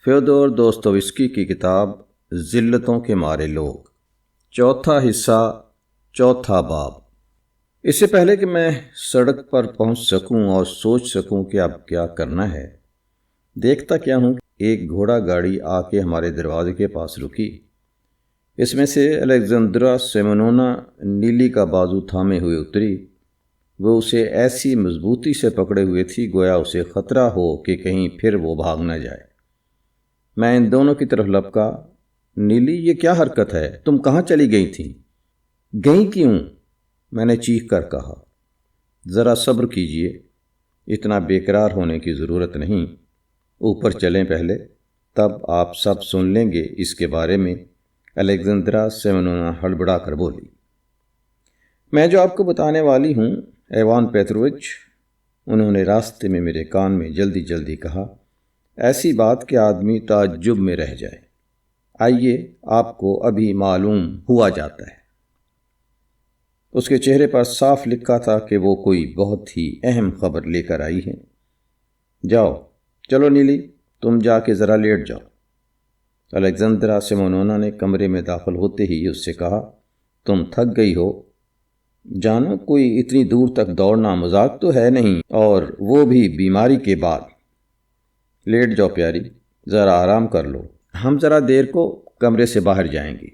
Fyodor دوستویسکی کی کتاب ذلتوں کے مارے لوگ، چوتھا حصہ، چوتھا باب۔ اس سے پہلے کہ میں سڑک پر پہنچ سکوں اور سوچ سکوں کہ اب کیا کرنا ہے، دیکھتا کیا ہوں کہ ایک گھوڑا گاڑی آ کے ہمارے دروازے کے پاس رکی۔ اس میں سے الیگزندرا سیمونونا نیلی کا بازو تھامے ہوئے اتری۔ وہ اسے ایسی مضبوطی سے پکڑے ہوئے تھی گویا اسے خطرہ ہو کہ کہیں پھر وہ بھاگ نہ جائے۔ میں ان دونوں کی طرف لپکا۔ نیلی، یہ کیا حرکت ہے؟ تم کہاں چلی گئی تھی؟ گئی کیوں؟ میں نے چیخ کر کہا۔ ذرا صبر کیجئے، اتنا بے قرار ہونے کی ضرورت نہیں، اوپر چلیں پہلے، تب آپ سب سن لیں گے اس کے بارے میں، الیگزندرا سیمونونا ہڑبڑا کر بولی۔ میں جو آپ کو بتانے والی ہوں ایوان پیترووچ، انہوں نے راستے میں میرے کان میں جلدی جلدی کہا، ایسی بات کہ آدمی تعجب میں رہ جائے۔ آئیے، آپ کو ابھی معلوم ہوا جاتا ہے۔ اس کے چہرے پر صاف لکھا تھا کہ وہ کوئی بہت ہی اہم خبر لے کر آئی ہے۔ جاؤ، چلو نیلی، تم جا کے ذرا لیٹ جاؤ۔ الیگزندرا سیمونونا نے کمرے میں داخل ہوتے ہی اس سے کہا، تم تھک گئی ہو، جانو کوئی اتنی دور تک دوڑنا مذاق تو ہے نہیں، اور وہ بھی بیماری کے بعد۔ لیٹ جاؤ پیاری، ذرا آرام کر لو، ہم ذرا دیر کو کمرے سے باہر جائیں گے،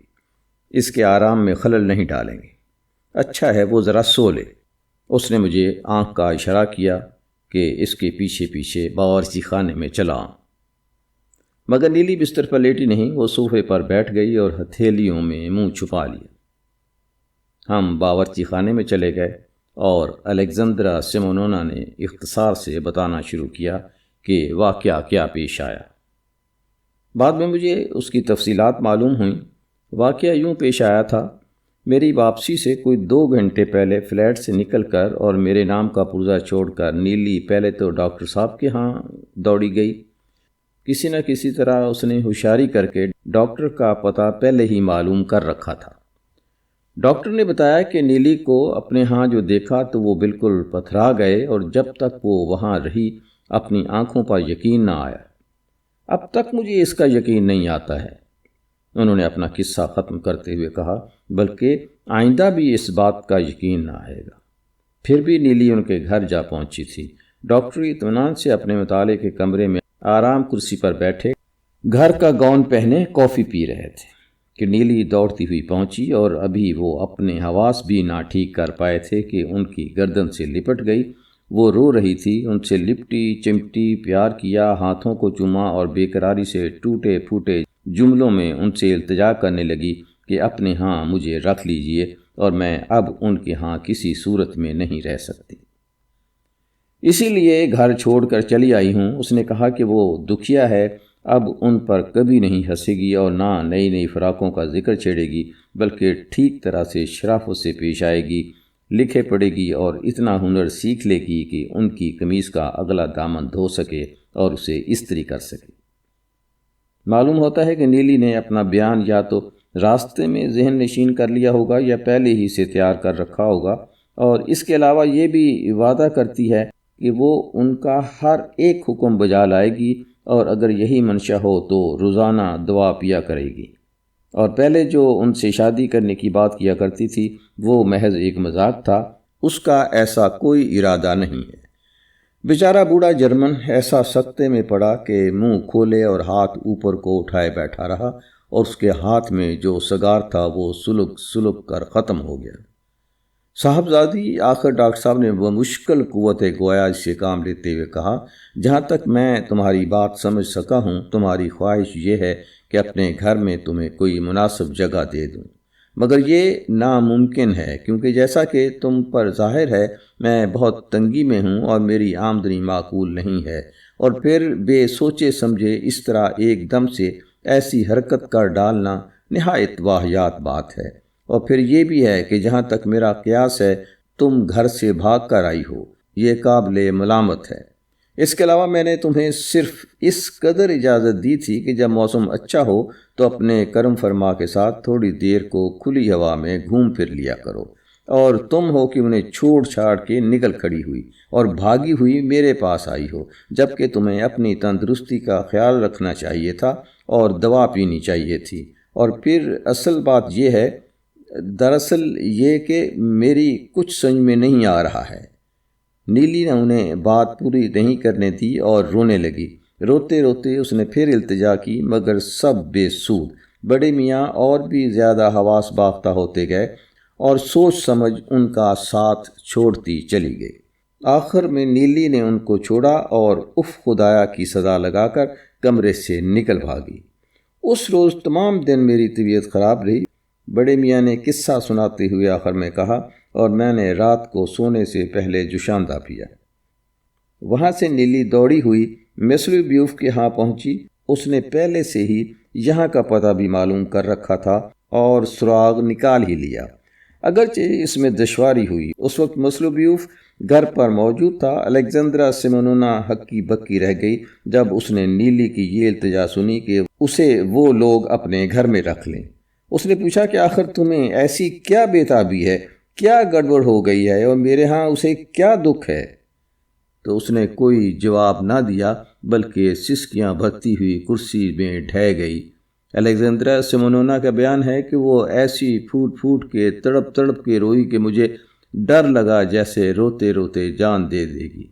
اس کے آرام میں خلل نہیں ڈالیں گے۔ اچھا ہے وہ ذرا سو لے۔ اس نے مجھے آنکھ کا اشارہ کیا کہ اس کے پیچھے پیچھے باورچی خانے میں چلا آؤں، مگر نیلی بستر پر لیٹی نہیں، وہ صوفے پر بیٹھ گئی اور ہتھیلیوں میں منہ چھپا لیا۔ ہم باورچی خانے میں چلے گئے اور الیگزندرا سیمونونا نے اختصار سے بتانا شروع کیا کہ واقعہ کیا پیش آیا۔ بعد میں مجھے اس کی تفصیلات معلوم ہوئیں۔ واقعہ یوں پیش آیا تھا، میری واپسی سے کوئی 2 گھنٹے پہلے فلیٹ سے نکل کر اور میرے نام کا پرزہ چھوڑ کر نیلی پہلے تو ڈاکٹر صاحب کے ہاں دوڑی گئی۔ کسی نہ کسی طرح اس نے ہوشیاری کر کے ڈاکٹر کا پتہ پہلے ہی معلوم کر رکھا تھا۔ ڈاکٹر نے بتایا کہ نیلی کو اپنے ہاں جو دیکھا تو وہ بالکل پتھرا گئے، اور جب تک وہ وہاں رہی اپنی آنکھوں پر یقین نہ آیا۔ اب تک مجھے اس کا یقین نہیں آتا ہے، انہوں نے اپنا قصہ ختم کرتے ہوئے کہا، بلکہ آئندہ بھی اس بات کا یقین نہ آئے گا۔ پھر بھی نیلی ان کے گھر جا پہنچی تھی۔ ڈاکٹر اطمینان سے اپنے مطالعے کے کمرے میں آرام کرسی پر بیٹھے گھر کا گاؤن پہنے کافی پی رہے تھے کہ نیلی دوڑتی ہوئی پہنچی، اور ابھی وہ اپنے حواس بھی نہ ٹھیک کر پائے تھے کہ ان کی گردن سے لپٹ گئی۔ وہ رو رہی تھی، ان سے لپٹی، چمٹی، پیار کیا، ہاتھوں کو چوما اور بے قراری سے ٹوٹے پھوٹے جملوں میں ان سے التجا کرنے لگی کہ اپنے ہاں مجھے رکھ لیجئے، اور میں اب ان کے ہاں کسی صورت میں نہیں رہ سکتی، اسی لیے گھر چھوڑ کر چلی آئی ہوں۔ اس نے کہا کہ وہ دکھیا ہے، اب ان پر کبھی نہیں ہنسے گی اور نہ نئی نئی فراقوں کا ذکر چھیڑے گی، بلکہ ٹھیک طرح سے شرافت سے پیش آئے گی، لکھے پڑھے گی اور اتنا ہنر سیکھ لے گی کہ ان کی قمیض کا اگلا دامن دھو سکے اور اسے استری کر سکے۔ معلوم ہوتا ہے کہ نیلی نے اپنا بیان یا تو راستے میں ذہن نشین کر لیا ہوگا یا پہلے ہی سے تیار کر رکھا ہوگا، اور اس کے علاوہ یہ بھی وعدہ کرتی ہے کہ وہ ان کا ہر ایک حکم بجا لائے گی، اور اگر یہی منشا ہو تو روزانہ دوا پیا کرے گی، اور پہلے جو ان سے شادی کرنے کی بات کیا کرتی تھی وہ محض ایک مذاق تھا، اس کا ایسا کوئی ارادہ نہیں ہے۔ بیچارہ بوڑھا جرمن ایسا سکتے میں پڑا کہ منہ کھولے اور ہاتھ اوپر کو اٹھائے بیٹھا رہا، اور اس کے ہاتھ میں جو سگار تھا وہ سلک سلک کر ختم ہو گیا۔ صاحبزادی، آخر ڈاکٹر صاحب نے بمشکل قوت گویا سے کام لیتے ہوئے کہا، جہاں تک میں تمہاری بات سمجھ سکا ہوں، تمہاری خواہش یہ ہے کہ اپنے گھر میں تمہیں کوئی مناسب جگہ دے دوں، مگر یہ ناممکن ہے، کیونکہ جیسا کہ تم پر ظاہر ہے میں بہت تنگی میں ہوں اور میری آمدنی معقول نہیں ہے، اور پھر بے سوچے سمجھے اس طرح ایک دم سے ایسی حرکت کر ڈالنا نہایت واہیات بات ہے، اور پھر یہ بھی ہے کہ جہاں تک میرا قیاس ہے تم گھر سے بھاگ کر آئی ہو، یہ قابل ملامت ہے۔ اس کے علاوہ میں نے تمہیں صرف اس قدر اجازت دی تھی کہ جب موسم اچھا ہو تو اپنے کرم فرما کے ساتھ تھوڑی دیر کو کھلی ہوا میں گھوم پھر لیا کرو، اور تم ہو کہ انہیں چھوڑ چھاڑ کے نکل کھڑی ہوئی اور بھاگی ہوئی میرے پاس آئی ہو، جبکہ تمہیں اپنی تندرستی کا خیال رکھنا چاہیے تھا اور دوا پینی چاہیے تھی۔ اور پھر اصل بات یہ ہے، دراصل یہ کہ میری کچھ سمجھ میں نہیں آ رہا ہے۔ نیلی نے انہیں بات پوری نہیں کرنے دی اور رونے لگی۔ روتے روتے اس نے پھر التجا کی، مگر سب بے سود۔ بڑے میاں اور بھی زیادہ حواس باختہ ہوتے گئے اور سوچ سمجھ ان کا ساتھ چھوڑتی چلی گئی۔ آخر میں نیلی نے ان کو چھوڑا اور اف خدایا کی صدا لگا کر کمرے سے نکل بھاگی۔ اس روز تمام دن میری طبیعت خراب رہی، بڑے میاں نے قصہ سناتے ہوئے آخر میں کہا، اور میں نے رات کو سونے سے پہلے جوشاندہ پیا۔ وہاں سے نیلی دوڑی ہوئی مسلو بیوف کے ہاں پہنچی۔ اس نے پہلے سے ہی یہاں کا پتہ بھی معلوم کر رکھا تھا اور سراغ نکال ہی لیا، اگرچہ اس میں دشواری ہوئی۔ اس وقت مسلو بیوف گھر پر موجود تھا۔ الیگزندرا سیمونونا ہکی بکی رہ گئی جب اس نے نیلی کی یہ التجا سنی کہ اسے وہ لوگ اپنے گھر میں رکھ لیں۔ اس نے پوچھا کہ آخر تمہیں ایسی کیا بے تابی ہے، کیا گڑبڑ ہو گئی ہے، اور میرے ہاں اسے کیا دکھ ہے؟ تو اس نے کوئی جواب نہ دیا، بلکہ سسکیاں بھرتی ہوئی کرسی میں ڈھہ گئی۔ الیگزندرا سیمونونا کا بیان ہے کہ وہ ایسی پھوٹ پھوٹ کے تڑپ تڑپ کے روئی کہ مجھے ڈر لگا جیسے روتے روتے جان دے دے گی۔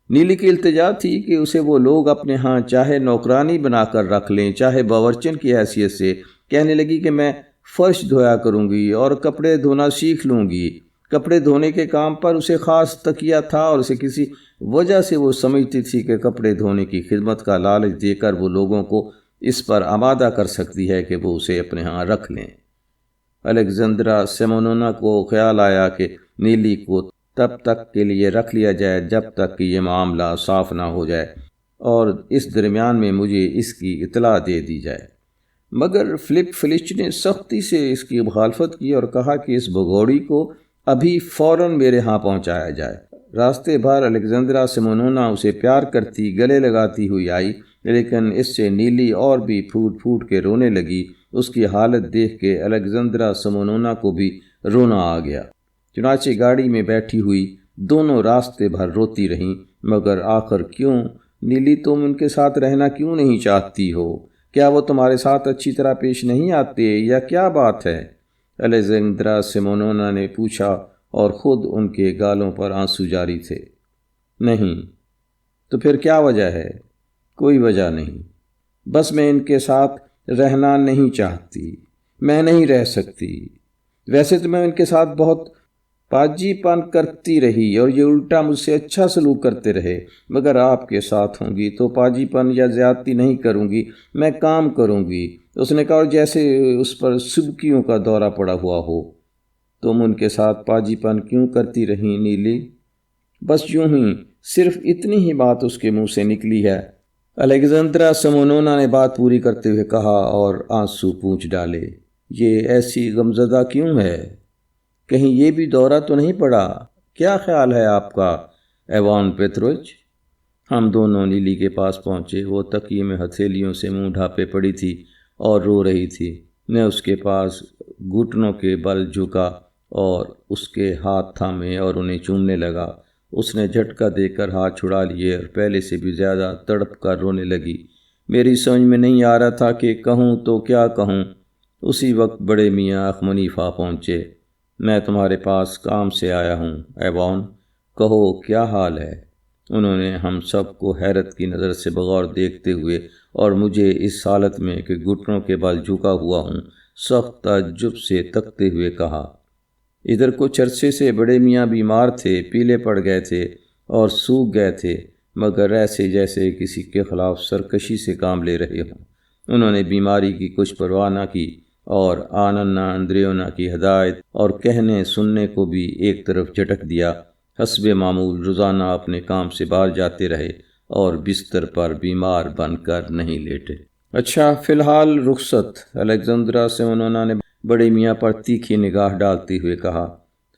نیلی کی التجا تھی کہ اسے وہ لوگ اپنے ہاں چاہے نوکرانی بنا کر رکھ لیں، چاہے باورچن کی حیثیت سے۔ کہنے لگی کہ میں فرش دھویا کروں گی اور کپڑے دھونا سیکھ لوں گی۔ کپڑے دھونے کے کام پر اسے خاص تکیہ تھا اور اسے کسی وجہ سے وہ سمجھتی تھی کہ کپڑے دھونے کی خدمت کا لالچ دے کر وہ لوگوں کو اس پر آمادہ کر سکتی ہے کہ وہ اسے اپنے ہاں رکھ لیں۔ الیگزندرا سیمونونا کو خیال آیا کہ نیلی کو تب تک کے لیے رکھ لیا جائے جب تک کہ یہ معاملہ صاف نہ ہو جائے، اور اس درمیان میں مجھے اس کی اطلاع دے دی جائے۔ مگر فلپ فلچ نے سختی سے اس کی مخالفت کی اور کہا کہ اس بھگوڑی کو ابھی فوراً میرے ہاں پہنچایا جائے۔ راستے بھر الیگزندرا سیمونونا اسے پیار کرتی گلے لگاتی ہوئی آئی، لیکن اس سے نیلی اور بھی پھوٹ پھوٹ کے رونے لگی۔ اس کی حالت دیکھ کے الیگزندرا سیمونونا کو بھی رونا آ گیا۔ چنانچہ گاڑی میں بیٹھی ہوئی دونوں راستے بھر روتی رہیں۔ مگر آخر کیوں نیلی، تم ان کے ساتھ رہنا کیوں نہیں چاہتی ہو؟ کیا وہ تمہارے ساتھ اچھی طرح پیش نہیں آتے یا کیا بات ہے؟ الیگزندرا سیمونونا نے پوچھا اور خود ان کے گالوں پر آنسو جاری تھے۔ نہیں۔ تو پھر کیا وجہ ہے؟ کوئی وجہ نہیں، بس میں ان کے ساتھ رہنا نہیں چاہتی، میں نہیں رہ سکتی۔ ویسے تو میں ان کے ساتھ بہت پاجی پن کرتی رہی اور یہ الٹا مجھ سے اچھا سلوک کرتے رہے، مگر آپ کے ساتھ ہوں گی تو پاجی پن یا زیادتی نہیں کروں گی، میں کام کروں گی۔ اس نے کہا، اور جیسے اس پر سبکیوں کا دورہ پڑا ہوا ہو۔ تم ان کے ساتھ پاجی پن کیوں کرتی رہیں نیلی؟ بس یوں ہی، صرف اتنی ہی بات اس کے منہ سے نکلی ہے۔ الیگزندرا سیمونونا نے بات پوری کرتے ہوئے کہا اور آنسو پونچھ ڈالے۔ یہ ایسی غمزدہ کیوں ہے؟ کہیں یہ بھی دورہ تو نہیں پڑا؟ کیا خیال ہے آپ کا ایوان پیتروچ؟ ہم دونوں نیلی کے پاس پہنچے۔ وہ تکیے میں ہتھیلیوں سے منہ ڈھانپے پڑی تھی اور رو رہی تھی۔ میں اس کے پاس گھٹنوں کے بل جھکا اور اس کے ہاتھ تھامے اور انہیں چومنے لگا۔ اس نے جھٹکا دے کر ہاتھ چھڑا لیے اور پہلے سے بھی زیادہ تڑپ کر رونے لگی۔ میری سمجھ میں نہیں آ رہا تھا کہ کہوں تو کیا کہوں۔ اسی وقت بڑے میاں اخمنیفا پہنچے۔ میں تمہارے پاس کام سے آیا ہوں ایوان، کہو کیا حال ہے؟ انہوں نے ہم سب کو حیرت کی نظر سے بغور دیکھتے ہوئے اور مجھے اس حالت میں کہ گھٹنوں کے بل جھکا ہوا ہوں سخت تعجب سے تکتے ہوئے کہا۔ ادھر کچھ عرصے سے بڑے میاں بیمار تھے، پیلے پڑ گئے تھے اور سوکھ گئے تھے، مگر ایسے جیسے کسی کے خلاف سرکشی سے کام لے رہے ہوں۔ انہوں نے بیماری کی کچھ پرواہ نہ کی اور آننا اندریونا کی ہدایت اور کہنے سننے کو بھی ایک طرف جھٹک دیا۔ حسب معمول روزانہ اپنے کام سے باہر جاتے رہے اور بستر پر بیمار بن کر نہیں لیٹے۔ اچھا، فی الحال رخصت، الیگزندرا سیمونونا نے بڑے میاں پر تیکھی نگاہ ڈالتے ہوئے کہا۔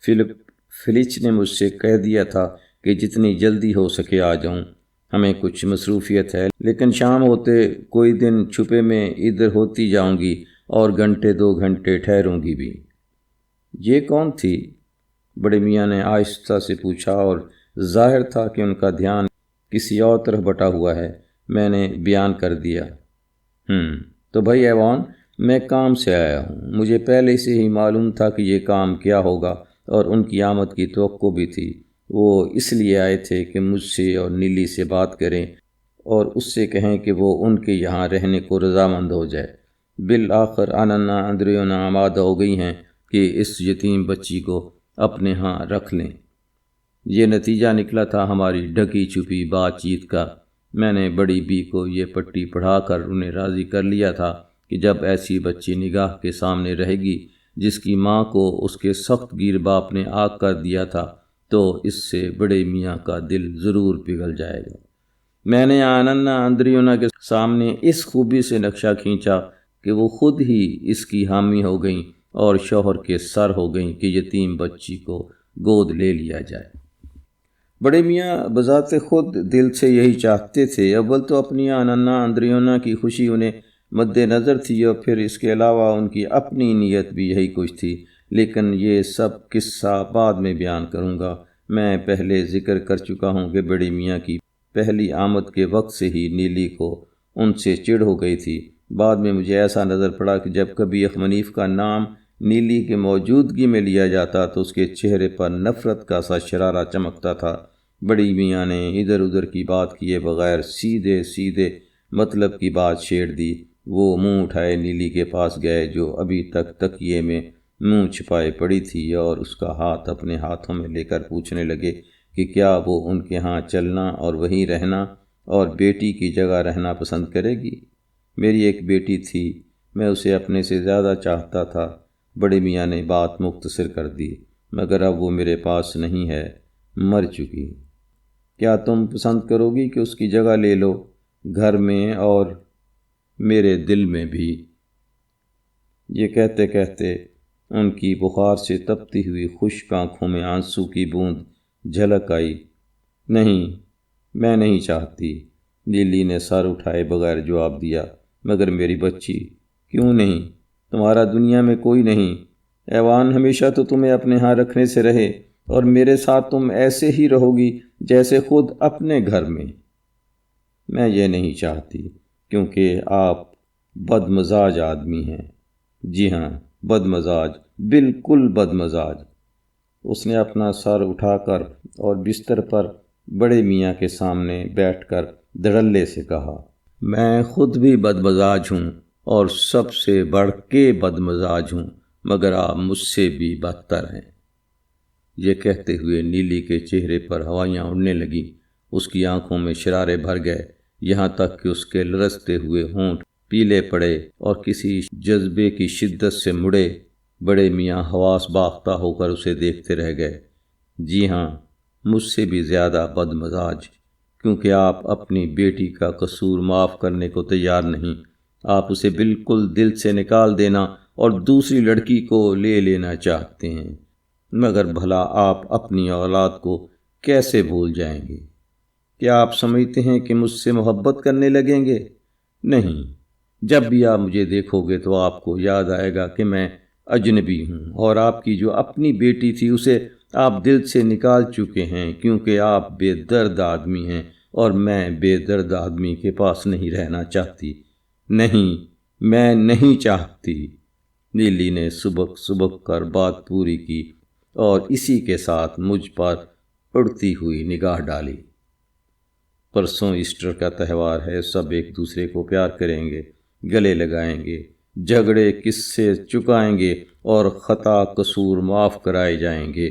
فلپ فلچ نے مجھ سے کہہ دیا تھا کہ جتنی جلدی ہو سکے آ جاؤں، ہمیں کچھ مصروفیت ہے، لیکن شام ہوتے کوئی دن چھپے میں ادھر ہوتی جاؤں گی اور گھنٹے 2 گھنٹے ٹھہروں گی بھی۔ یہ کون تھی؟ بڑے میاں نے آہستہ سے پوچھا اور ظاہر تھا کہ ان کا دھیان کسی اور طرف بٹا ہوا ہے۔ میں نے بیان کر دیا، تو بھائی ایوان، میں کام سے آیا ہوں۔ مجھے پہلے سے ہی معلوم تھا کہ یہ کام کیا ہوگا اور ان کی آمد کی توقع بھی تھی۔ وہ اس لیے آئے تھے کہ مجھ سے اور نیلی سے بات کریں اور اس سے کہیں کہ وہ ان کے یہاں رہنے کو رضامند ہو جائے۔ بالآخر آننا اندریونا آمادہ ہو گئی ہیں کہ اس یتیم بچی کو اپنے ہاں رکھ لیں۔ یہ نتیجہ نکلا تھا ہماری ڈھکی چھپی بات چیت کا۔ میں نے بڑی بی کو یہ پٹی پڑھا کر انہیں راضی کر لیا تھا کہ جب ایسی بچی نگاہ کے سامنے رہے گی جس کی ماں کو اس کے سخت گیر باپ نے آگ کر دیا تھا، تو اس سے بڑے میاں کا دل ضرور پگھل جائے گا۔ میں نے آننا اندریونا کے سامنے اس خوبی سے نقشہ کھینچا کہ وہ خود ہی اس کی حامی ہو گئیں اور شوہر کے سر ہو گئیں کہ یتیم بچی کو گود لے لیا جائے۔ بڑے میاں بذات خود دل سے یہی چاہتے تھے۔ اول تو اپنی آننا اندریونا کی خوشی انہیں مد نظر تھی اور پھر اس کے علاوہ ان کی اپنی نیت بھی یہی کچھ تھی، لیکن یہ سب قصہ بعد میں بیان کروں گا۔ میں پہلے ذکر کر چکا ہوں کہ بڑے میاں کی پہلی آمد کے وقت سے ہی نیلی کو ان سے چڑ ہو گئی تھی۔ بعد میں مجھے ایسا نظر پڑا کہ جب کبھی اخمنیف کا نام نیلی کے موجودگی میں لیا جاتا تو اس کے چہرے پر نفرت کا سا شرارہ چمکتا تھا۔ بڑی میاں نے ادھر ادھر کی بات کیے بغیر سیدھے سیدھے مطلب کی بات چھیڑ دی۔ وہ منہ اٹھائے نیلی کے پاس گئے جو ابھی تک تکیے میں منہ چھپائے پڑی تھی، اور اس کا ہاتھ اپنے ہاتھوں میں لے کر پوچھنے لگے کہ کیا وہ ان کے ہاں چلنا اور وہیں رہنا اور بیٹی کی جگہ رہنا پسند کرے گی۔ میری ایک بیٹی تھی، میں اسے اپنے سے زیادہ چاہتا تھا۔ بڑے میاں نے بات مختصر کر دی، مگر اب وہ میرے پاس نہیں ہے، مر چکی۔ کیا تم پسند کرو گی کہ اس کی جگہ لے لو، گھر میں اور میرے دل میں بھی؟ یہ کہتے کہتے ان کی بخار سے تپتی ہوئی خشک آنکھوں میں آنسو کی بوند جھلک آئی۔ نہیں، میں نہیں چاہتی، نیلی نے سر اٹھائے بغیر جواب دیا۔ مگر میری بچی، کیوں نہیں؟ تمہارا دنیا میں کوئی نہیں۔ ایوان ہمیشہ تو تمہیں اپنے ہاں رکھنے سے رہے اور میرے ساتھ تم ایسے ہی رہو گی جیسے خود اپنے گھر میں۔ میں یہ نہیں چاہتی، کیونکہ آپ بد مزاج آدمی ہیں۔ جی ہاں، بد مزاج، بالکل بد مزاج۔ اس نے اپنا سر اٹھا کر اور بستر پر بڑے میاں کے سامنے بیٹھ کر دھڑلے سے کہا، میں خود بھی بد مزاج ہوں اور سب سے بڑھ کے بد مزاج ہوں، مگر آپ مجھ سے بھی بدتر ہیں۔ یہ کہتے ہوئے نیلی کے چہرے پر ہوائیاں اڑنے لگیں، اس کی آنکھوں میں شرارے بھر گئے، یہاں تک کہ اس کے لرزتے ہوئے ہونٹ پیلے پڑے اور کسی جذبے کی شدت سے مڑے۔ بڑے میاں حواس باختہ ہو کر اسے دیکھتے رہ گئے۔ جی ہاں، مجھ سے بھی زیادہ بد مزاج، کیونکہ آپ اپنی بیٹی کا قصور معاف کرنے کو تیار نہیں۔ آپ اسے بالکل دل سے نکال دینا اور دوسری لڑکی کو لے لینا چاہتے ہیں، مگر بھلا آپ اپنی اولاد کو کیسے بھول جائیں گے؟ کیا آپ سمجھتے ہیں کہ مجھ سے محبت کرنے لگیں گے؟ نہیں، جب بھی آپ مجھے دیکھو گے تو آپ کو یاد آئے گا کہ میں اجنبی ہوں، اور آپ کی جو اپنی بیٹی تھی اسے آپ دل سے نکال چکے ہیں، کیونکہ آپ بے درد آدمی ہیں اور میں بے درد آدمی کے پاس نہیں رہنا چاہتی۔ نہیں، میں نہیں چاہتی۔ نیلی نے سبک سبک کر بات پوری کی اور اسی کے ساتھ مجھ پر اڑتی ہوئی نگاہ ڈالی۔ پرسوں ایسٹر کا تہوار ہے، سب ایک دوسرے کو پیار کریں گے، گلے لگائیں گے، جھگڑے قصے چکائیں گے اور خطا قصور معاف کرائے جائیں گے،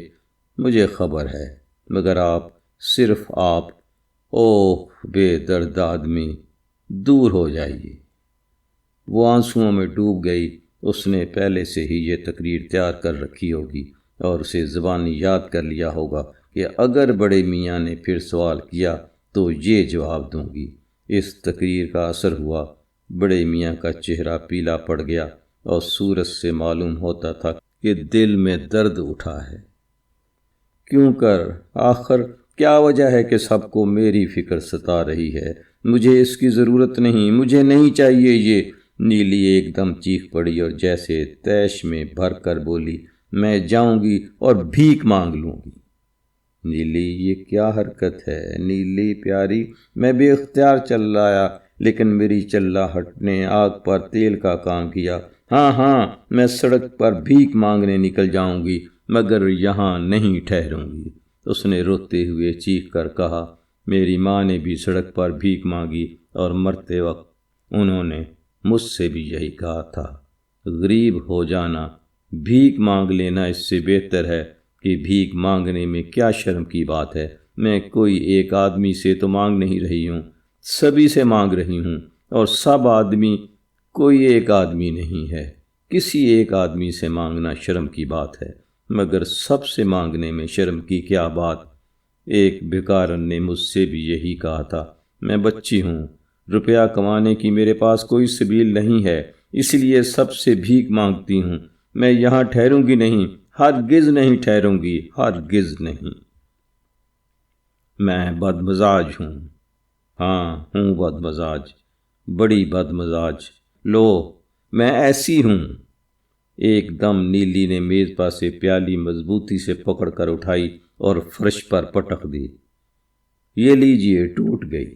مجھے خبر ہے۔ مگر آپ، صرف آپ، اوہ بے درد آدمی، دور ہو جائیے۔ وہ آنسوؤں میں ڈوب گئی۔ اس نے پہلے سے ہی یہ تقریر تیار کر رکھی ہوگی اور اسے زبانی یاد کر لیا ہوگا کہ اگر بڑے میاں نے پھر سوال کیا تو یہ جواب دوں گی۔ اس تقریر کا اثر ہوا، بڑے میاں کا چہرہ پیلا پڑ گیا اور صورت سے معلوم ہوتا تھا کہ دل میں درد اٹھا ہے۔ کیوں کر؟ آخر کیا وجہ ہے کہ سب کو میری فکر ستا رہی ہے؟ مجھے اس کی ضرورت نہیں، مجھے نہیں چاہیے یہ۔ نیلی ایک دم چیخ پڑی اور جیسے طیش میں بھر کر بولی، میں جاؤں گی اور بھیک مانگ لوں گی۔ نیلی یہ کیا حرکت ہے؟ نیلی پیاری، میں بے اختیار چل آیا، لیکن میری چلاہٹ نے آگ پر تیل کا کام کیا۔ ہاں، میں سڑک پر بھیک مانگنے نکل جاؤں گی، مگر یہاں نہیں ٹھہروں گی۔ اس نے روتے ہوئے چیخ کر کہا، میری ماں نے بھی سڑک پر بھیک مانگی اور مرتے وقت انہوں نے مجھ سے بھی یہی کہا تھا، غریب ہو جانا، بھیک مانگ لینا اس سے بہتر ہے کہ بھیک مانگنے میں کیا شرم کی بات ہے۔ میں کوئی ایک آدمی سے تو مانگ نہیں رہی ہوں، سبھی سے مانگ رہی ہوں، اور سب آدمی کوئی ایک آدمی نہیں ہے۔ کسی ایک آدمی سے مانگنا شرم کی بات ہے، مگر سب سے مانگنے میں شرم کی کیا بات؟ ایک بھکارن نے مجھ سے بھی یہی کہا تھا۔ میں بچی ہوں، روپیہ کمانے کی میرے پاس کوئی سبیل نہیں ہے، اس لیے سب سے بھیک مانگتی ہوں۔ میں یہاں ٹھہروں گی نہیں، ہرگز نہیں ٹھہروں گی، ہرگز نہیں۔ میں بد مزاج ہوں، ہاں ہوں بد مزاج، بڑی بد مزاج۔ لو، میں ایسی ہوں۔ ایک دم نیلی نے میز پر سے پیالی مضبوطی سے پکڑ کر اٹھائی اور فرش پر پٹک دی۔ یہ لیجئے، ٹوٹ گئی۔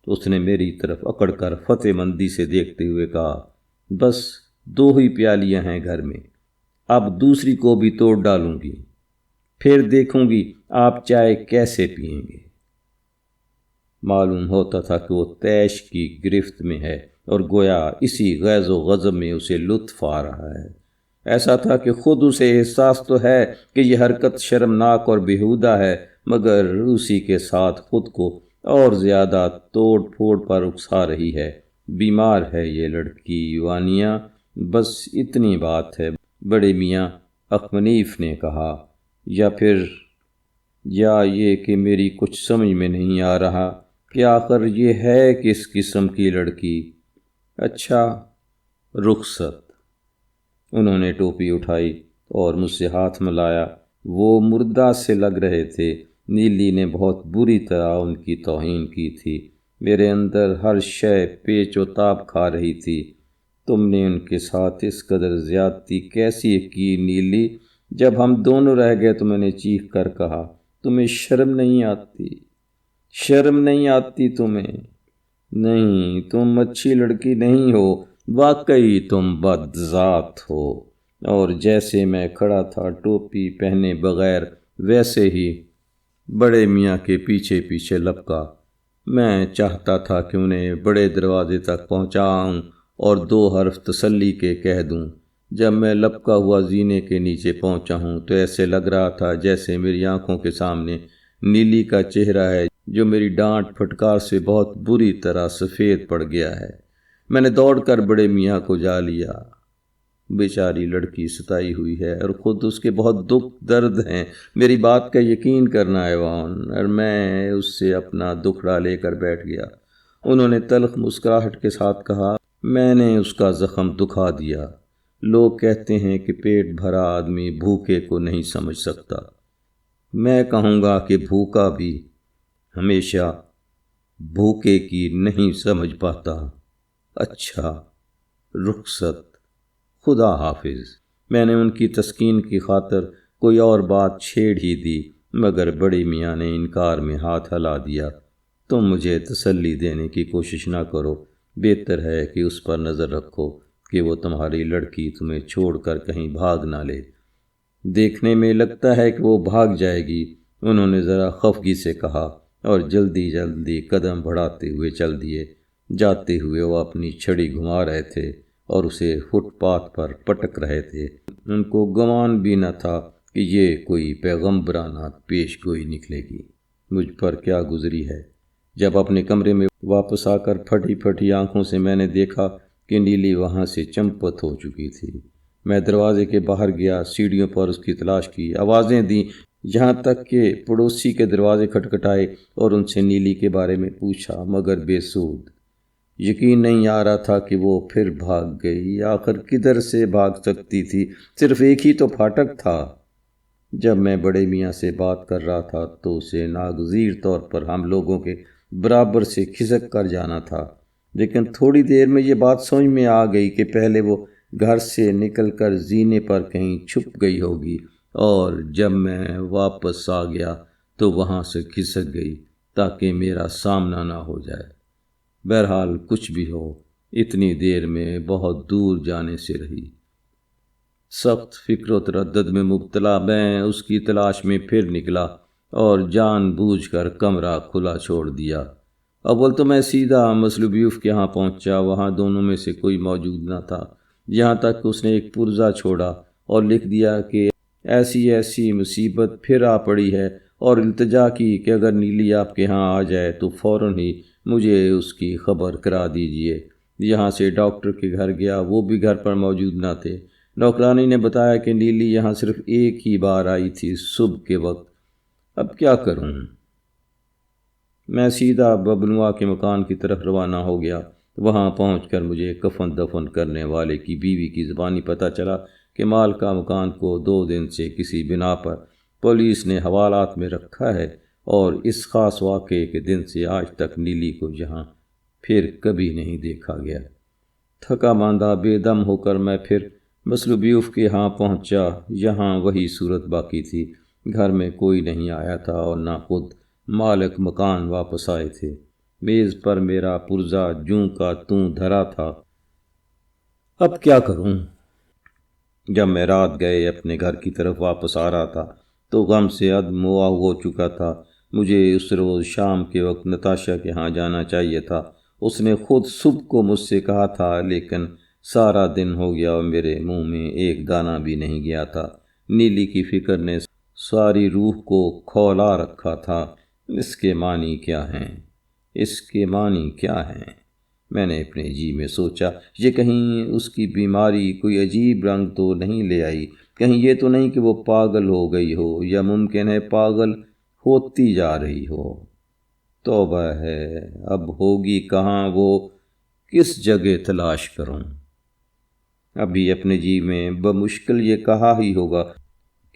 تو اس نے میری طرف اکڑ کر فتح مندی سے دیکھتے ہوئے کہا، بس 2 ہی پیالیاں ہیں گھر میں، اب دوسری کو بھی توڑ ڈالوں گی، پھر دیکھوں گی آپ چائے کیسے پیئیں گے۔ معلوم ہوتا تھا کہ وہ طیش کی گرفت میں ہے اور گویا اسی غیظ و غضب میں اسے لطف آ رہا ہے۔ ایسا تھا کہ خود اسے احساس تو ہے کہ یہ حرکت شرمناک اور بیہودہ ہے، مگر اسی کے ساتھ خود کو اور زیادہ توڑ پھوڑ پر اکسا رہی ہے۔ بیمار ہے یہ لڑکی وانیہ، بس اتنی بات ہے، بڑے میاں اخمنیف نے کہا، یا یہ کہ میری کچھ سمجھ میں نہیں آ رہا کہ آخر یہ ہے کس قسم کی لڑکی۔ اچھا، رخصت۔ انہوں نے ٹوپی اٹھائی اور مجھ سے ہاتھ ملایا۔ وہ مردہ سے لگ رہے تھے۔ نیلی نے بہت بری طرح ان کی توہین کی تھی۔ میرے اندر ہر شے پیچ و تاب کھا رہی تھی۔ تم نے ان کے ساتھ اس قدر زیادتی کیسی کی نیلی؟ جب ہم دونوں رہ گئے تو میں نے چیخ کر کہا، تمہیں شرم نہیں آتی؟ شرم نہیں آتی تمہیں؟ نہیں، تم اچھی لڑکی نہیں ہو، واقعی تم بد ذات ہو۔ اور جیسے میں کھڑا تھا ٹوپی پہنے بغیر، ویسے ہی بڑے میاں کے پیچھے پیچھے لپکا۔ میں چاہتا تھا کہ انہیں بڑے دروازے تک پہنچاؤں اور 2 حرف تسلی کے کہہ دوں۔ جب میں لپکا ہوا زینے کے نیچے پہنچا ہوں تو ایسے لگ رہا تھا جیسے میری آنکھوں کے سامنے نیلی کا چہرہ ہے، جو میری ڈانٹ پھٹکار سے بہت بری طرح سفید پڑ گیا ہے۔ میں نے دوڑ کر بڑے میاں کو جا لیا۔ بیچاری لڑکی ستائی ہوئی ہے اور خود اس کے بہت دکھ درد ہیں، میری بات کا یقین کرنا ایوان۔ اور میں اس سے اپنا دکھڑا لے کر بیٹھ گیا۔ انہوں نے تلخ مسکراہٹ کے ساتھ کہا، میں نے اس کا زخم دکھا دیا۔ لوگ کہتے ہیں کہ پیٹ بھرا آدمی بھوکے کو نہیں سمجھ سکتا، میں کہوں گا کہ بھوکا بھی ہمیشہ بھوکے کی نہیں سمجھ پاتا۔ اچھا، رخصت، خدا حافظ۔ میں نے ان کی تسکین کی خاطر کوئی اور بات چھیڑ ہی دی، مگر بڑی میاں نے انکار میں ہاتھ ہلا دیا۔ تم مجھے تسلی دینے کی کوشش نہ کرو، بہتر ہے کہ اس پر نظر رکھو کہ وہ تمہاری لڑکی تمہیں چھوڑ کر کہیں بھاگ نہ لے۔ دیکھنے میں لگتا ہے کہ وہ بھاگ جائے گی، انہوں نے ذرا خفگی سے کہا، اور جلدی جلدی قدم بڑھاتے ہوئے چل دیے۔ جاتے ہوئے وہ اپنی چھڑی گھما رہے تھے اور اسے فٹ پاتھ پر پٹک رہے تھے۔ ان کو گمان بھی نہ تھا کہ یہ کوئی پیغمبرانہ پیش گوئی نکلے گی۔ مجھ پر کیا گزری ہے۔ جب اپنے کمرے میں واپس آ کر پھٹی پھٹی آنکھوں سے میں نے دیکھا کہ نیلی وہاں سے چمپت ہو چکی تھی۔ میں دروازے کے باہر گیا، سیڑھیوں پر اس کی تلاش کی، آوازیں دیں، یہاں تک کہ پڑوسی کے دروازے کھٹکھٹائے اور ان سے نیلی کے بارے میں پوچھا، مگر بے سود۔ یقین نہیں آ رہا تھا کہ وہ پھر بھاگ گئی۔ آخر کدھر سے بھاگ سکتی تھی؟ صرف ایک ہی تو پھاٹک تھا۔ جب میں بڑے میاں سے بات کر رہا تھا تو اسے ناگزیر طور پر ہم لوگوں کے برابر سے کھسک کر جانا تھا، لیکن تھوڑی دیر میں یہ بات سمجھ میں آ گئی کہ پہلے وہ گھر سے نکل کر زینے پر کہیں چھپ گئی ہوگی، اور جب میں واپس آ گیا تو وہاں سے کھسک گئی تاکہ میرا سامنا نہ ہو جائے۔ بہرحال کچھ بھی ہو، اتنی دیر میں بہت دور جانے سے رہی۔ سخت فکر و تردد میں مبتلا میں اس کی تلاش میں پھر نکلا اور جان بوجھ کر کمرہ کھلا چھوڑ دیا۔ اول تو میں سیدھا مصلوبیوف کے ہاں پہنچا، وہاں دونوں میں سے کوئی موجود نہ تھا، یہاں تک اس نے ایک پرزہ چھوڑا اور لکھ دیا کہ ایسی ایسی مصیبت پھر آ پڑی ہے، اور التجا کی کہ اگر نیلی آپ کے ہاں آ جائے تو فوراً ہی مجھے اس کی خبر کرا دیجیے۔ یہاں سے ڈاکٹر کے گھر گیا، وہ بھی گھر پر موجود نہ تھے۔ نوکرانی نے بتایا کہ نیلی یہاں صرف ایک ہی بار آئی تھی، صبح کے وقت۔ اب کیا کروں؟ میں سیدھا ببنوا کے مکان کی طرف روانہ ہو گیا۔ وہاں پہنچ کر مجھے کفن دفن کرنے والے کی بیوی کی زبانی پتہ چلا کہ مالکہ مکان کو 2 دن سے کسی بنا پر پولیس نے حوالات میں رکھا ہے، اور اس خاص واقعے کے دن سے آج تک نیلی کو یہاں پھر کبھی نہیں دیکھا گیا۔ تھکا ماندہ بے دم ہو کر میں پھر مصلوبیوف کے ہاں پہنچا۔ یہاں وہی صورت باقی تھی، گھر میں کوئی نہیں آیا تھا اور نہ خود مالک مکان واپس آئے تھے۔ میز پر میرا پرزہ جوں کا توں دھرا تھا۔ اب کیا کروں؟ جب میں رات گئے اپنے گھر کی طرف واپس آ رہا تھا تو غم سے ادموا ہو چکا تھا۔ مجھے اس روز شام کے وقت نتاشا کے ہاں جانا چاہیے تھا، اس نے خود صبح کو مجھ سے کہا تھا، لیکن سارا دن ہو گیا اور میرے منہ میں ایک دانہ بھی نہیں گیا تھا۔ نیلی کی فکر نے ساری روح کو کھولا رکھا تھا۔ اس کے معنی کیا ہیں؟ اس کے معنی کیا ہیں؟ میں نے اپنے جی میں سوچا، یہ کہیں اس کی بیماری کوئی عجیب رنگ تو نہیں لے آئی؟ کہیں یہ تو نہیں کہ وہ پاگل ہو گئی ہو، یا ممکن ہے پاگل ہوتی جا رہی ہو؟ توبہ ہے، اب ہوگی کہاں وہ، کس جگہ تلاش کروں؟ ابھی اپنے جی میں بمشکل یہ کہا ہی ہوگا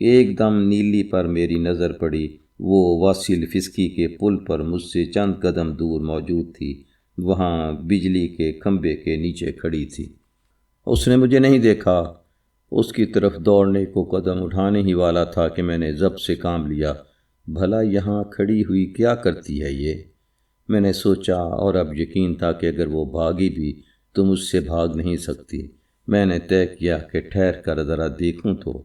کہ ایک دم نیلی پر میری نظر پڑی۔ وہ واسل فسکی کے پل پر مجھ سے چند قدم دور موجود تھی، وہاں بجلی کے کھمبے کے نیچے کھڑی تھی۔ اس نے مجھے نہیں دیکھا، اس کی طرف دوڑنے کو قدم اٹھانے ہی والا تھا کہ میں نے ضبط سے کام لیا۔ بھلا یہاں کھڑی ہوئی کیا کرتی ہے یہ؟ میں نے سوچا، اور اب یقین تھا کہ اگر وہ بھاگی بھی تو مجھ سے بھاگ نہیں سکتی۔ میں نے طے کیا کہ ٹھہر کر ذرا دیکھوں تو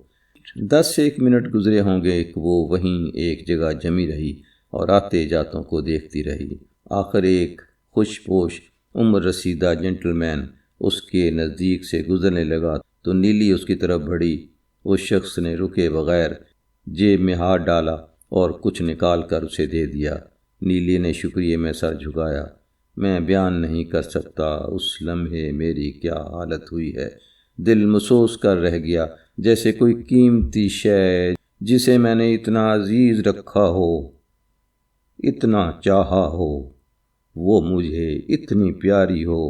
10 سے 1 منٹ گزرے ہوں گے کہ وہ وہیں ایک جگہ جمی رہی اور آتے جاتوں کو دیکھتی رہی۔ آخر ایک خوش پوش عمر رسیدہ جنٹل مین اس کے نزدیک سے گزرنے لگا تو نیلی اس کی طرف بڑھی۔ اس شخص نے رکے بغیر جیب میں ہاتھ ڈالا اور کچھ نکال کر اسے دے دیا۔ نیلی نے شکریہ میں سر جھکایا۔ میں بیان نہیں کر سکتا اس لمحے میری کیا حالت ہوئی ہے۔ دل محسوس کر رہ گیا، جیسے کوئی قیمتی شے جسے میں نے اتنا عزیز رکھا ہو، اتنا چاہا ہو، وہ مجھے اتنی پیاری ہو،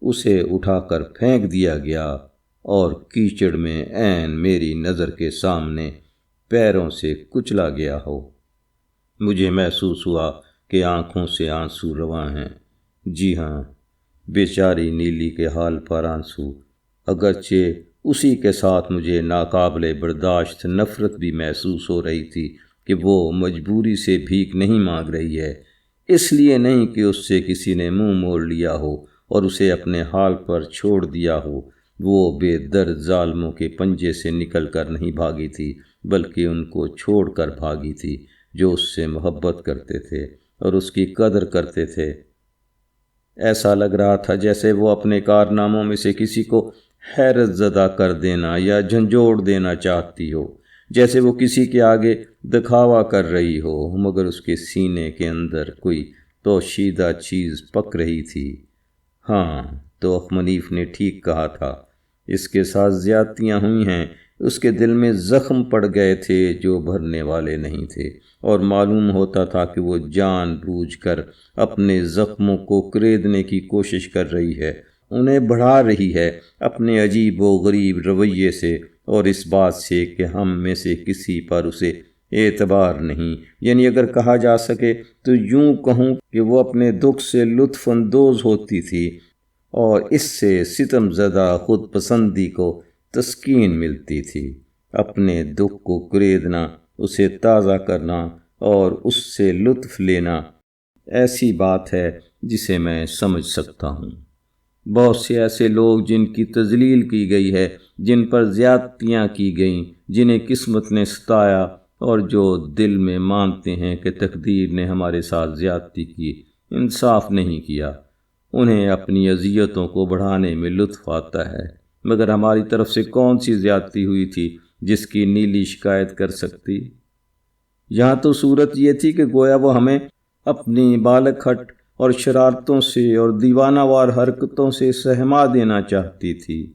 اسے اٹھا کر پھینک دیا گیا اور کیچڑ میں عین میری نظر کے سامنے پیروں سے کچلا گیا ہو۔ مجھے محسوس ہوا کہ آنکھوں سے آنسو رواں ہیں۔ جی ہاں، بیچاری نیلی کے حال پر آنسو، اگرچہ اسی کے ساتھ مجھے ناقابل برداشت نفرت بھی محسوس ہو رہی تھی کہ وہ مجبوری سے بھیک نہیں مانگ رہی ہے، اس لیے نہیں کہ اس سے کسی نے منہ موڑ لیا ہو اور اسے اپنے حال پر چھوڑ دیا ہو۔ وہ بے درد ظالموں کے پنجے سے نکل کر نہیں بھاگی تھی، بلکہ ان کو چھوڑ کر بھاگی تھی جو اس سے محبت کرتے تھے اور اس کی قدر کرتے تھے۔ ایسا لگ رہا تھا جیسے وہ اپنے کارناموں میں سے کسی کو حیرت زدہ کر دینا یا جھنجھوڑ دینا چاہتی ہو، جیسے وہ کسی کے آگے دکھاوا کر رہی ہو، مگر اس کے سینے کے اندر کوئی پوشیدہ چیز پک رہی تھی۔ ہاں، تو منیف نے ٹھیک کہا تھا، اس کے ساتھ زیادتیاں ہوئی ہیں۔ اس کے دل میں زخم پڑ گئے تھے جو بھرنے والے نہیں تھے، اور معلوم ہوتا تھا کہ وہ جان بوجھ کر اپنے زخموں کو کریدنے کی کوشش کر رہی ہے، انہیں بڑھا رہی ہے اپنے عجیب و غریب رویے سے اور اس بات سے کہ ہم میں سے کسی پر اسے اعتبار نہیں۔ یعنی اگر کہا جا سکے تو یوں کہوں کہ وہ اپنے دکھ سے لطف اندوز ہوتی تھی، اور اس سے ستم زدہ خود پسندی کو تسکین ملتی تھی۔ اپنے دکھ کو کریدنا، اسے تازہ کرنا اور اس سے لطف لینا ایسی بات ہے جسے میں سمجھ سکتا ہوں۔ بہت سے ایسے لوگ جن کی تذلیل کی گئی ہے، جن پر زیادتیاں کی گئیں، جنہیں قسمت نے ستایا اور جو دل میں مانتے ہیں کہ تقدیر نے ہمارے ساتھ زیادتی کی، انصاف نہیں کیا، انہیں اپنی اذیتوں کو بڑھانے میں لطف آتا ہے۔ مگر ہماری طرف سے کون سی زیادتی ہوئی تھی جس کی نیلی شکایت کر سکتی؟ یہاں تو صورت یہ تھی کہ گویا وہ ہمیں اپنی بالغ ہٹ اور شرارتوں سے اور دیوانہ وار حرکتوں سے سہما دینا چاہتی تھی،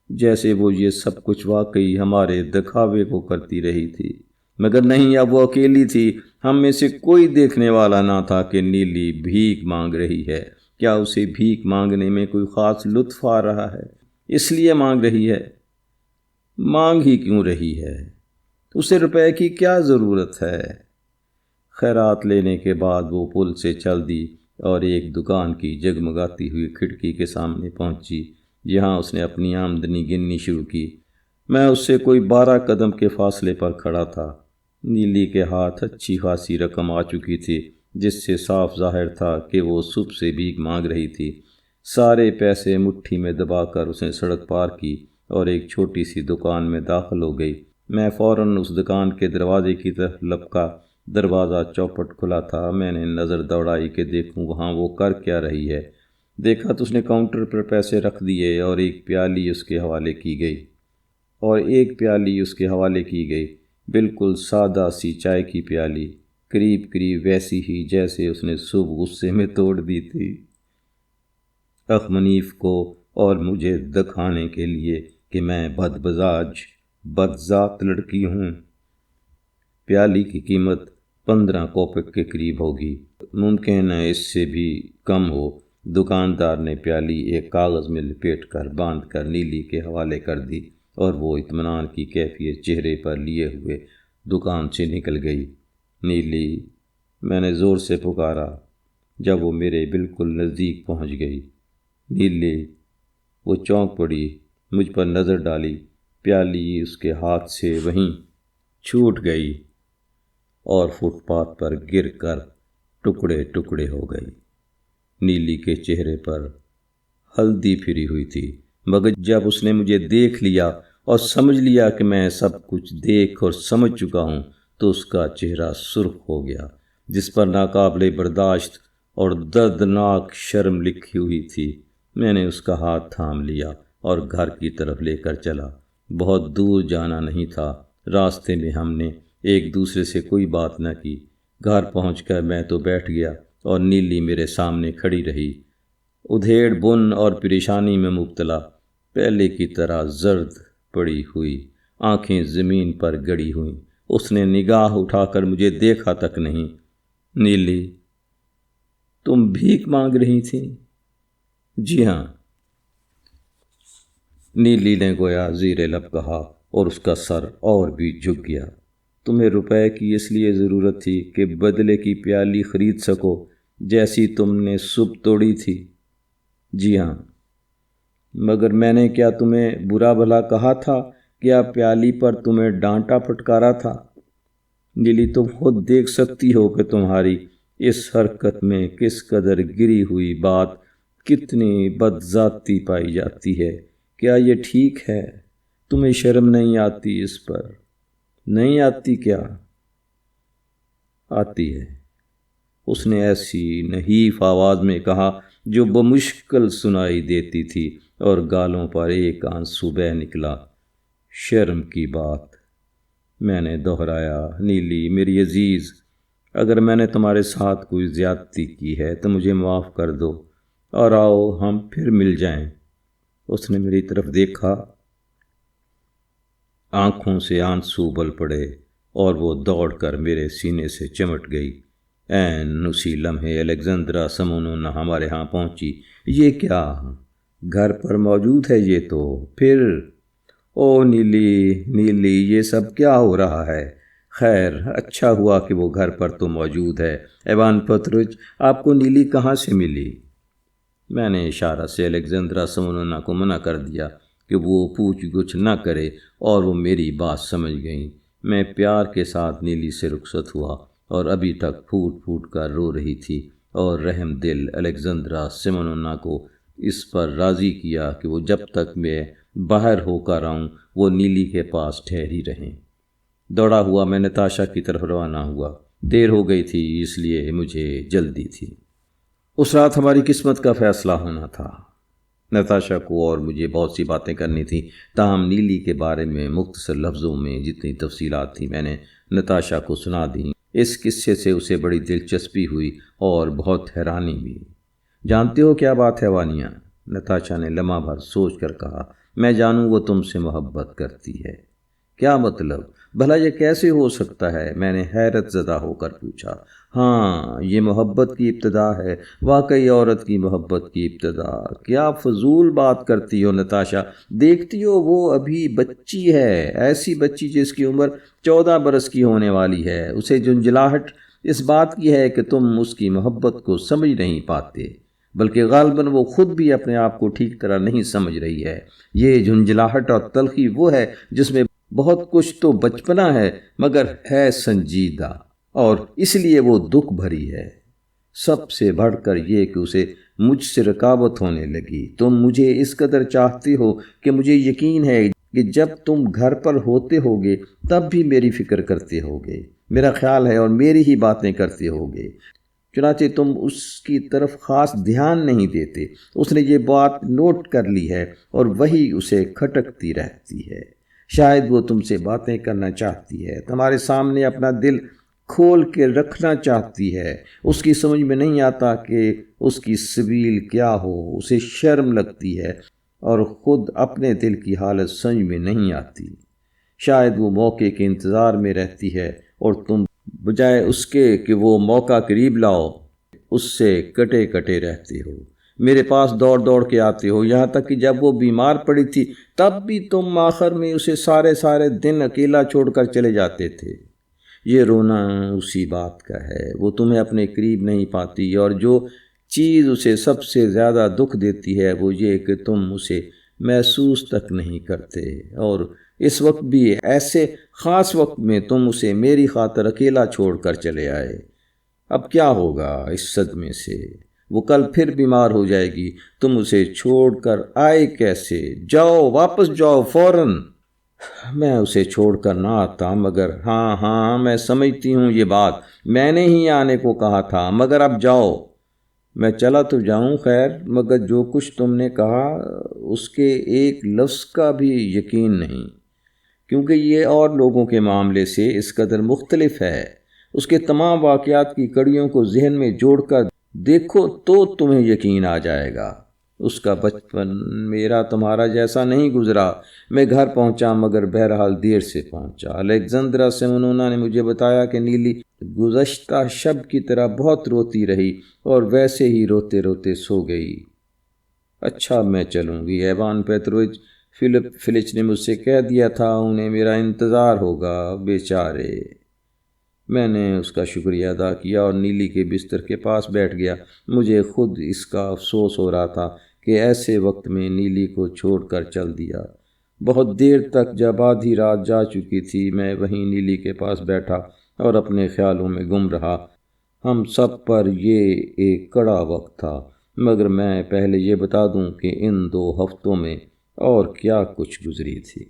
جیسے وہ یہ سب کچھ واقعی ہمارے دکھاوے کو کرتی رہی تھی۔ مگر نہیں، اب وہ اکیلی تھی، ہم میں سے کوئی دیکھنے والا نہ تھا کہ نیلی بھیک مانگ رہی ہے۔ کیا اسے بھیک مانگنے میں کوئی خاص لطف آ رہا ہے؟ اس لیے مانگ رہی ہے؟ مانگ ہی کیوں رہی ہے؟ اسے روپے کی کیا ضرورت ہے؟ خیرات لینے کے بعد وہ پل سے چل دی اور ایک دکان کی جگمگاتی ہوئی کھڑکی کے سامنے پہنچی، جہاں اس نے اپنی آمدنی گننی شروع کی۔ میں اس سے کوئی 12 قدم کے فاصلے پر کھڑا تھا۔ نیلی کے ہاتھ اچھی خاصی رقم آ چکی تھی، جس سے صاف ظاہر تھا کہ وہ صبح سے بھیک مانگ رہی تھی۔ سارے پیسے مٹھی میں دبا کر اس نے سڑک پار کی اور ایک چھوٹی سی دکان میں داخل ہو گئی۔ میں فوراً اس دکان کے دروازے کی طرف لپکا۔ دروازہ چوپٹ کھلا تھا۔ میں نے نظر دوڑائی کہ دیکھوں وہاں وہ کر کیا رہی ہے۔ دیکھا تو اس نے کاؤنٹر پر پیسے رکھ دیے اور ایک پیالی اس کے حوالے کی گئی، بالکل سادہ سی چائے کی پیالی، قریب ویسی ہی جیسے اس نے صبح غصے میں توڑ دی تھی، منیف کو اور مجھے دکھانے کے لیے کہ میں بدذات لڑکی ہوں۔ پیالی کی قیمت 15 کوپک کے قریب ہوگی، ممکن ہے اس سے بھی کم ہو۔ دکاندار نے پیالی ایک کاغذ میں لپیٹ کر باندھ کر نیلی کے حوالے کر دی اور وہ اطمینان کی کیفیت چہرے پر لیے ہوئے دکان سے نکل گئی۔ نیلی، میں نے زور سے پکارا جب وہ میرے بالکل نزدیک پہنچ گئی۔ نیلی، وہ چونک پڑی، مجھ پر نظر ڈالی، پیالی اس کے ہاتھ سے وہیں چھوٹ گئی اور فٹ پاتھ پر گر کر ٹکڑے ہو گئی۔ نیلی کے چہرے پر ہلدی پھری ہوئی تھی، مگر جب اس نے مجھے دیکھ لیا اور سمجھ لیا کہ میں سب کچھ دیکھ اور سمجھ چکا ہوں تو اس کا چہرہ سرخ ہو گیا، جس پر ناقابل برداشت اور دردناک شرم لکھی ہوئی تھی۔ میں نے اس کا ہاتھ تھام لیا اور گھر کی طرف لے کر چلا۔ بہت دور جانا نہیں تھا۔ راستے میں ہم نے ایک دوسرے سے کوئی بات نہ کی۔ گھر پہنچ کر میں تو بیٹھ گیا اور نیلی میرے سامنے کھڑی رہی، ادھیڑ بن اور پریشانی میں مبتلا، پہلے کی طرح زرد پڑی ہوئی، آنکھیں زمین پر گڑی ہوئیں۔ اس نے نگاہ اٹھا کر مجھے دیکھا تک نہیں۔ نیلی، تم بھیک مانگ رہی تھی؟ جی ہاں، نیلی نے گویا زیر لب کہا اور اس کا سر اور بھی جھک گیا۔ تمہیں روپے کی اس لیے ضرورت تھی کہ بدلے کی پیالی خرید سکو جیسی تم نے صبح توڑی تھی؟ جی ہاں، مگر میں نے کیا تمہیں برا بھلا کہا تھا؟ کیا پیالی پر تمہیں ڈانٹا پھٹکارا تھا؟ نیلی، تم خود دیکھ سکتی ہو کہ تمہاری اس حرکت میں کس قدر گری ہوئی بات، کتنی بدذاتی پائی جاتی ہے۔ کیا یہ ٹھیک ہے؟ تمہیں شرم نہیں آتی اس پر؟ نہیں آتی کیا؟ آتی ہے، اس نے ایسی نحیف آواز میں کہا جو بمشکل سنائی دیتی تھی اور گالوں پر ایک آنسو بہہ نکلا۔ شرم کی بات، میں نے دہرایا۔ نیلی میری عزیز، اگر میں نے تمہارے ساتھ کوئی زیادتی کی ہے تو مجھے معاف کر دو اور آؤ ہم پھر مل جائیں۔ اس نے میری طرف دیکھا، آنکھوں سے آنسو بل پڑے اور وہ دوڑ کر میرے سینے سے چمٹ گئی۔ عین اسی لمحے الیگزندرا سمونونا ہمارے ہاں پہنچی۔ یہ کیا؟ گھر پر موجود ہے یہ تو؟ پھر او نیلی، یہ سب کیا ہو رہا ہے؟ خیر، اچھا ہوا کہ وہ گھر پر تو موجود ہے۔ ایوان پتروچ، آپ کو نیلی کہاں سے ملی؟ میں نے اشارہ سے الیگزندرا سمونونا کو منع کر دیا کہ وہ پوچھ گچھ نہ کرے، اور وہ میری بات سمجھ گئیں۔ میں پیار کے ساتھ نیلی سے رخصت ہوا اور ابھی تک پھوٹ پھوٹ کر رو رہی تھی، اور رحم دل الیگزندرا سمونونا کو اس پر راضی کیا کہ وہ جب تک میں باہر ہو کر آؤں وہ نیلی کے پاس ٹھہری رہیں۔ دوڑا ہوا میں نتاشا کی طرف روانہ ہوا۔ دیر ہو گئی تھی، اس لیے مجھے جلدی تھی۔ اس رات ہماری قسمت کا فیصلہ ہونا تھا۔ نتاشا کو اور مجھے بہت سی باتیں کرنی تھیں، تاہم نیلی کے بارے میں مختصر لفظوں میں جتنی تفصیلات تھیں میں نے نتاشا کو سنا دیں۔ اس قصے سے اسے بڑی دلچسپی ہوئی اور بہت حیرانی بھی۔ جانتے ہو کیا بات ہے وانیا؟ نتاشا نے لمحہ بھر سوچ کر کہا۔ میں جانوں وہ تم سے محبت کرتی ہے۔ کیا مطلب؟ بھلا یہ کیسے ہو سکتا ہے؟ میں نے حیرت زدہ ہو کر پوچھا۔ ہاں، یہ محبت کی ابتدا ہے، واقعی عورت کی محبت کی ابتدا۔ کیا فضول بات کرتی ہو نتاشا؟ دیکھتی ہو وہ ابھی بچی ہے، ایسی بچی جس کی عمر 14 برس کی ہونے والی ہے۔ اسے جھنجھلاہٹ اس بات کی ہے کہ تم اس کی محبت کو سمجھ نہیں پاتے، بلکہ غالباً وہ خود بھی اپنے آپ کو ٹھیک طرح نہیں سمجھ رہی ہے۔ یہ جھنجھلاہٹ اور تلخی وہ ہے جس میں بہت کچھ تو بچپنا ہے مگر ہے سنجیدہ، اور اس لیے وہ دکھ بھری ہے۔ سب سے بڑھ کر یہ کہ اسے مجھ سے رکاوٹ ہونے لگی۔ تم مجھے اس قدر چاہتے ہو کہ مجھے یقین ہے کہ جب تم گھر پر ہوتے ہوگے تب بھی میری فکر کرتے ہوگے، میرا خیال ہے، اور میری ہی باتیں کرتے ہوگے۔ چنانچہ تم اس کی طرف خاص دھیان نہیں دیتے۔ اس نے یہ بات نوٹ کر لی ہے اور وہی اسے کھٹکتی رہتی ہے۔ شاید وہ تم سے باتیں کرنا چاہتی ہے، تمہارے سامنے اپنا دل کھول کے رکھنا چاہتی ہے۔ اس کی سمجھ میں نہیں آتا کہ اس کی سبیل کیا ہو۔ اسے شرم لگتی ہے اور خود اپنے دل کی حالت سمجھ میں نہیں آتی۔ شاید وہ موقع کے انتظار میں رہتی ہے اور تم بجائے اس کے کہ وہ موقع قریب لاؤ اس سے کٹے کٹے رہتے ہو۔ میرے پاس دوڑ دوڑ کے آتے ہو، یہاں تک کہ جب وہ بیمار پڑی تھی تب بھی تم آخر میں اسے سارے دن اکیلا چھوڑ کر چلے جاتے تھے۔ یہ رونا اسی بات کا ہے، وہ تمہیں اپنے قریب نہیں پاتی، اور جو چیز اسے سب سے زیادہ دکھ دیتی ہے وہ یہ کہ تم اسے محسوس تک نہیں کرتے، اور اس وقت بھی ایسے خاص وقت میں تم اسے میری خاطر اکیلا چھوڑ کر چلے آئے۔ اب کیا ہوگا اس صدمے سے؟ وہ کل پھر بیمار ہو جائے گی، تم اسے چھوڑ کر آئے کیسے؟ جاؤ، واپس جاؤ فوراً۔ میں اسے چھوڑ کر نہ آتا، مگر ہاں میں سمجھتی ہوں یہ بات، میں نے ہی آنے کو کہا تھا، مگر اب جاؤ۔ میں چلا تو جاؤں خیر، مگر جو کچھ تم نے کہا اس کے ایک لفظ کا بھی یقین نہیں، کیونکہ یہ اور لوگوں کے معاملے سے اس قدر مختلف ہے۔ اس کے تمام واقعات کی کڑیوں کو ذہن میں جوڑ کر دیکھو تو تمہیں یقین آ جائے گا۔ اس کا بچپن میرا تمہارا جیسا نہیں گزرا۔ میں گھر پہنچا مگر بہرحال دیر سے پہنچا۔ الیگزندرا سمونونا نے مجھے بتایا کہ نیلی گزشتہ شب کی طرح بہت روتی رہی اور ویسے ہی روتے روتے سو گئی۔ اچھا میں چلوں گی، ایوان پیترووچ فلچ نے مجھ سے کہہ دیا تھا انہیں میرا انتظار ہوگا، بیچارے۔ میں نے اس کا شکریہ ادا کیا اور نیلی کے بستر کے پاس بیٹھ گیا۔ مجھے خود اس کا افسوس ہو رہا تھا کہ ایسے وقت میں نیلی کو چھوڑ کر چل دیا۔ بہت دیر تک جب آدھی رات جا چکی تھی میں وہیں نیلی کے پاس بیٹھا اور اپنے خیالوں میں گم رہا۔ ہم سب پر یہ ایک کڑا وقت تھا، مگر میں پہلے یہ بتا دوں کہ ان 2 ہفتوں میں اور کیا کچھ گزری تھی۔